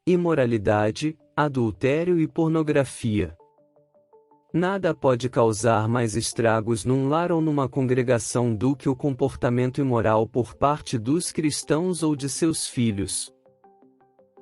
imoralidade, adultério e pornografia. Nada pode causar mais estragos num lar ou numa congregação do que o comportamento imoral por parte dos cristãos ou de seus filhos.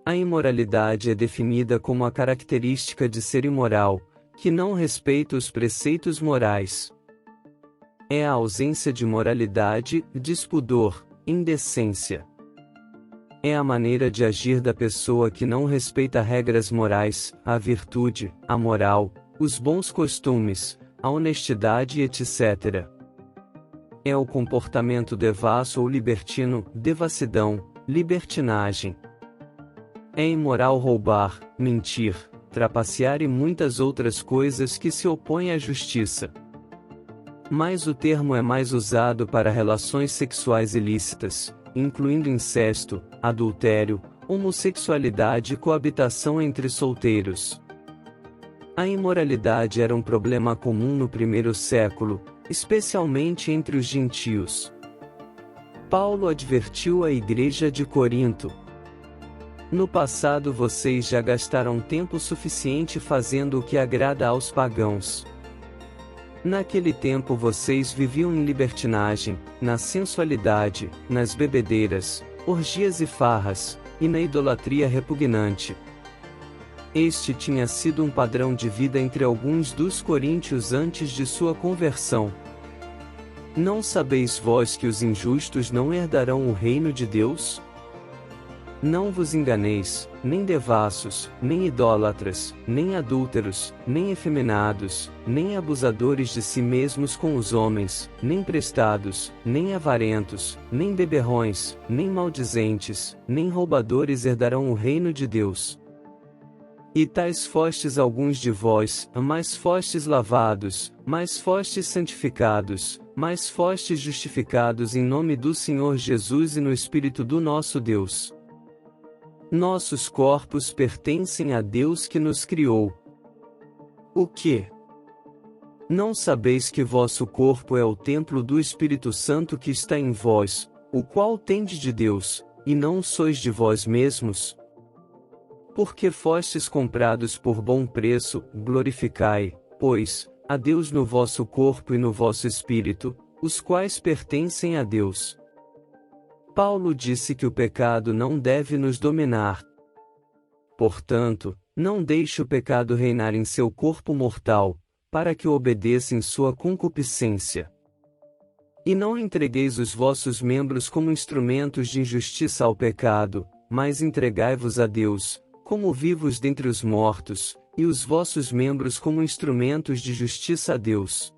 A imoralidade é definida como a característica de ser imoral, que não respeita os preceitos morais. É a ausência de moralidade, despudor, indecência. É a maneira de agir da pessoa que não respeita regras morais, a virtude, a moral, os bons costumes, a honestidade, etc. É o comportamento devasso ou libertino, devassidão, libertinagem. É imoral roubar, mentir, trapacear e muitas outras coisas que se opõem à justiça. Mas o termo é mais usado para relações sexuais ilícitas, incluindo incesto, adultério, homossexualidade e coabitação entre solteiros. A imoralidade era um problema comum no primeiro século, especialmente entre os gentios. Paulo advertiu a igreja de Corinto: no passado vocês já gastaram tempo suficiente fazendo o que agrada aos pagãos. Naquele tempo vocês viviam em libertinagem, na sensualidade, nas bebedeiras, orgias e farras, e na idolatria repugnante. Este tinha sido um padrão de vida entre alguns dos coríntios antes de sua conversão. Não sabeis vós que os injustos não herdarão o reino de Deus? Não vos enganeis, nem devassos, nem idólatras, nem adúlteros, nem efeminados, nem abusadores de si mesmos com os homens, nem prestados, nem avarentos, nem beberrões, nem maldizentes, nem roubadores herdarão o reino de Deus. E tais fostes alguns de vós, mais fostes lavados, mais fostes santificados, mais fostes justificados em nome do Senhor Jesus e no Espírito do nosso Deus. Nossos corpos pertencem a Deus que nos criou. O quê? Não sabeis que vosso corpo é o templo do Espírito Santo que está em vós, o qual tendes de Deus, e não sois de vós mesmos? Porque fostes comprados por bom preço, glorificai, pois, a Deus no vosso corpo e no vosso espírito, os quais pertencem a Deus. Paulo disse que o pecado não deve nos dominar. Portanto, não deixe o pecado reinar em seu corpo mortal, para que o obedeça em sua concupiscência. E não entregueis os vossos membros como instrumentos de injustiça ao pecado, mas entregai-vos a Deus, como vivos dentre os mortos, e os vossos membros como instrumentos de justiça a Deus.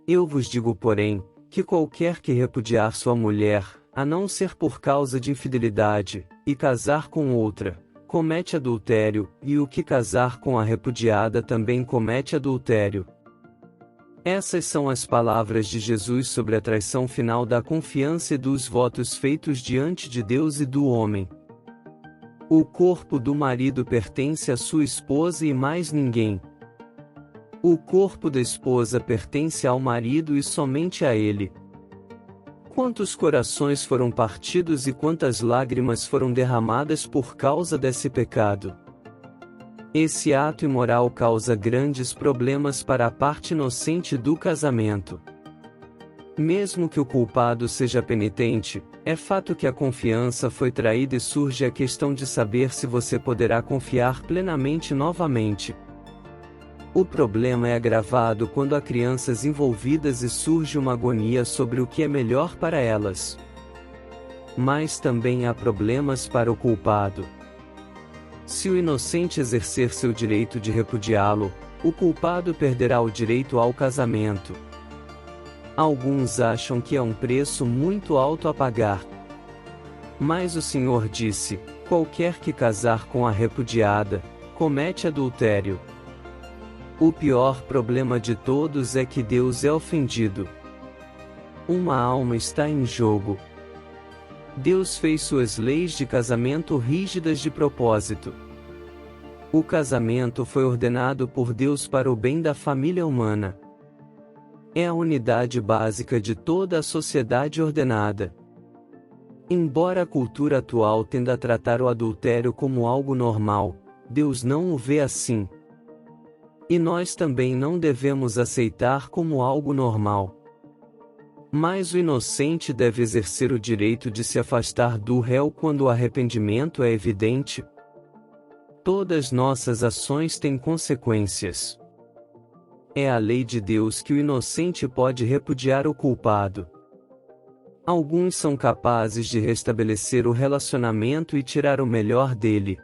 Eu vos digo, porém, que qualquer que repudiar sua mulher, a não ser por causa de infidelidade, e casar com outra, comete adultério, e o que casar com a repudiada também comete adultério. Essas são as palavras de Jesus sobre a traição final da confiança e dos votos feitos diante de Deus e do homem. O corpo do marido pertence à sua esposa e mais ninguém. O corpo da esposa pertence ao marido e somente a ele. Quantos corações foram partidos e quantas lágrimas foram derramadas por causa desse pecado? Esse ato imoral causa grandes problemas para a parte inocente do casamento. Mesmo que o culpado seja penitente, é fato que a confiança foi traída e surge a questão de saber se você poderá confiar plenamente novamente. O problema é agravado quando há crianças envolvidas e surge uma agonia sobre o que é melhor para elas. Mas também há problemas para o culpado. Se o inocente exercer seu direito de repudiá-lo, o culpado perderá o direito ao casamento. Alguns acham que é um preço muito alto a pagar. Mas o Senhor disse: qualquer que casar com a repudiada, comete adultério. O pior problema de todos é que Deus é ofendido. Uma alma está em jogo. Deus fez suas leis de casamento rígidas de propósito. O casamento foi ordenado por Deus para o bem da família humana. É a unidade básica de toda a sociedade ordenada. Embora a cultura atual tenda a tratar o adultério como algo normal, Deus não o vê assim. E nós também não devemos aceitar como algo normal. Mas o inocente deve exercer o direito de se afastar do réu quando o arrependimento é evidente. Todas nossas ações têm consequências. É a lei de Deus que o inocente pode repudiar o culpado. Alguns são capazes de restabelecer o relacionamento e tirar o melhor dele.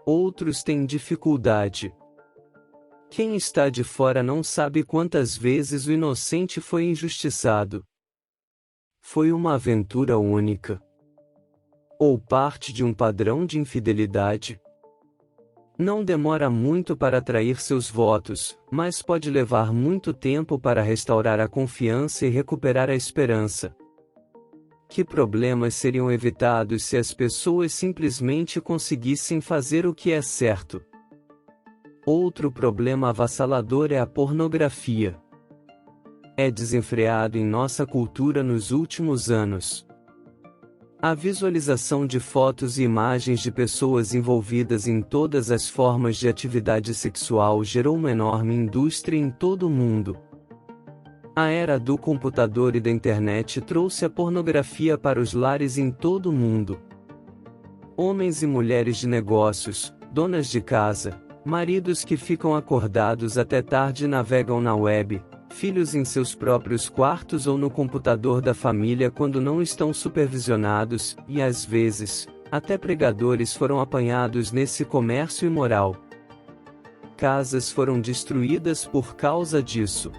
Outros têm dificuldade. Quem está de fora não sabe quantas vezes o inocente foi injustiçado. Foi uma aventura única. Ou parte de um padrão de infidelidade. Não demora muito para atrair seus votos, mas pode levar muito tempo para restaurar a confiança e recuperar a esperança. Que problemas seriam evitados se as pessoas simplesmente conseguissem fazer o que é certo? Outro problema avassalador é a pornografia. É desenfreado em nossa cultura nos últimos anos. A visualização de fotos e imagens de pessoas envolvidas em todas as formas de atividade sexual gerou uma enorme indústria em todo o mundo. A era do computador e da internet trouxe a pornografia para os lares em todo o mundo. Homens e mulheres de negócios, donas de casa, maridos que ficam acordados até tarde e navegam na web, filhos em seus próprios quartos ou no computador da família quando não estão supervisionados, e às vezes, até pregadores foram apanhados nesse comércio imoral. Casas foram destruídas por causa disso.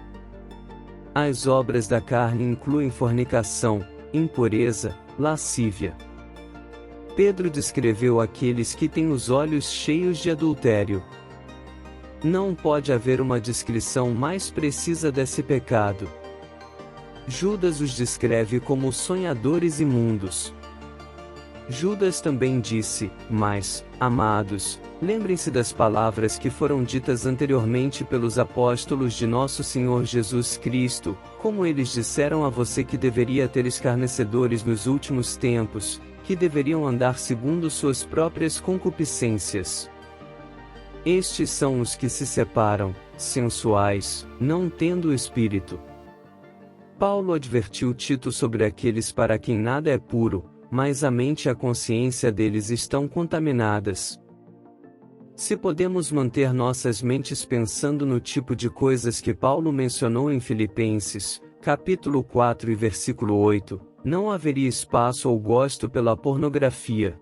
As obras da carne incluem fornicação, impureza, lascívia. Pedro descreveu aqueles que têm os olhos cheios de adultério. Não pode haver uma descrição mais precisa desse pecado. Judas os descreve como sonhadores imundos. Judas também disse: Mas, amados, lembrem-se das palavras que foram ditas anteriormente pelos apóstolos de nosso Senhor Jesus Cristo, como eles disseram a você que deveria ter escarnecedores nos últimos tempos, que deveriam andar segundo suas próprias concupiscências. Estes são os que se separam, sensuais, não tendo o Espírito. Paulo advertiu Tito sobre aqueles para quem nada é puro, mas a mente e a consciência deles estão contaminadas. Se podemos manter nossas mentes pensando no tipo de coisas que Paulo mencionou em Filipenses, capítulo 4 e versículo 8, não haveria espaço ou gosto pela pornografia.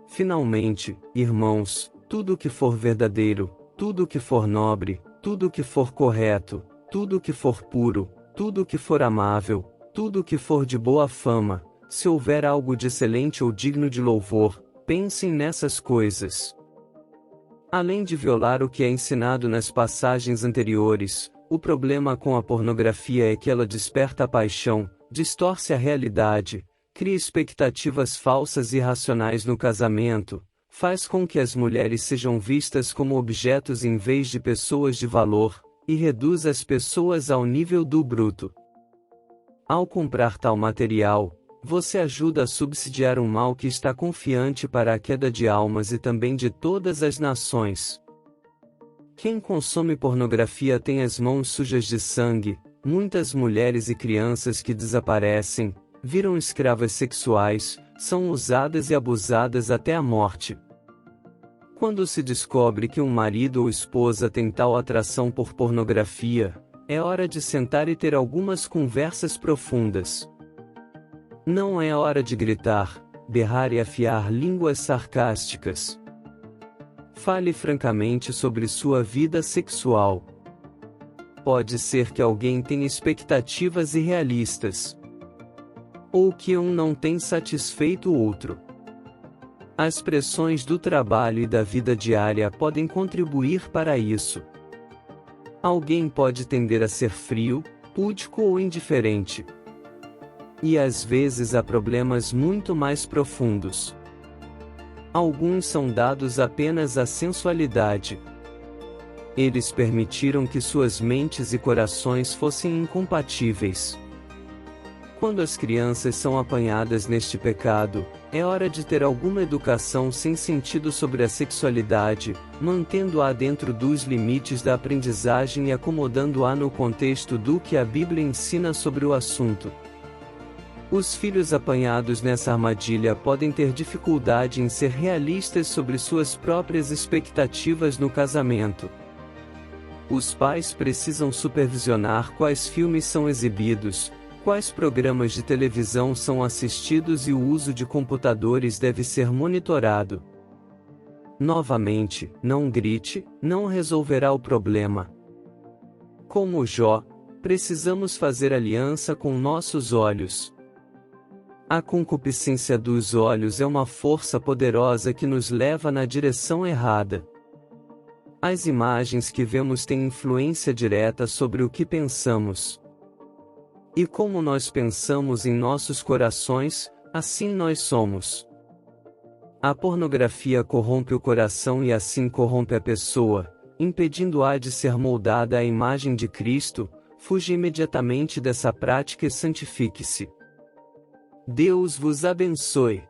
Finalmente, irmãos, tudo que for verdadeiro, tudo que for nobre, tudo que for correto, tudo que for puro, tudo que for amável, tudo que for de boa fama, se houver algo de excelente ou digno de louvor, pensem nessas coisas. Além de violar o que é ensinado nas passagens anteriores, o problema com a pornografia é que ela desperta a paixão, distorce a realidade, cria expectativas falsas e irracionais no casamento, faz com que as mulheres sejam vistas como objetos em vez de pessoas de valor, e reduz as pessoas ao nível do bruto. Ao comprar tal material, você ajuda a subsidiar um mal que está confiante para a queda de almas e também de todas as nações. Quem consome pornografia tem as mãos sujas de sangue, muitas mulheres e crianças que desaparecem, viram escravas sexuais, são usadas e abusadas até a morte. Quando se descobre que um marido ou esposa tem tal atração por pornografia, é hora de sentar e ter algumas conversas profundas. Não é hora de gritar, berrar e afiar línguas sarcásticas. Fale francamente sobre sua vida sexual. Pode ser que alguém tenha expectativas irrealistas, ou que um não tem satisfeito o outro. As pressões do trabalho e da vida diária podem contribuir para isso. Alguém pode tender a ser frio, púdico ou indiferente. E às vezes há problemas muito mais profundos. Alguns são dados apenas à sensualidade. Eles permitiram que suas mentes e corações fossem incompatíveis. Quando as crianças são apanhadas neste pecado, é hora de ter alguma educação sem sentido sobre a sexualidade, mantendo-a dentro dos limites da aprendizagem e acomodando-a no contexto do que a Bíblia ensina sobre o assunto. Os filhos apanhados nessa armadilha podem ter dificuldade em ser realistas sobre suas próprias expectativas no casamento. Os pais precisam supervisionar quais filmes são exibidos, quais programas de televisão são assistidos e o uso de computadores deve ser monitorado. Novamente, não grite, não resolverá o problema. Como Jó, precisamos fazer aliança com nossos olhos. A concupiscência dos olhos é uma força poderosa que nos leva na direção errada. As imagens que vemos têm influência direta sobre o que pensamos. E como nós pensamos em nossos corações, assim nós somos. A pornografia corrompe o coração e assim corrompe a pessoa, impedindo-a de ser moldada à imagem de Cristo. Fuja imediatamente dessa prática e santifique-se. Deus vos abençoe.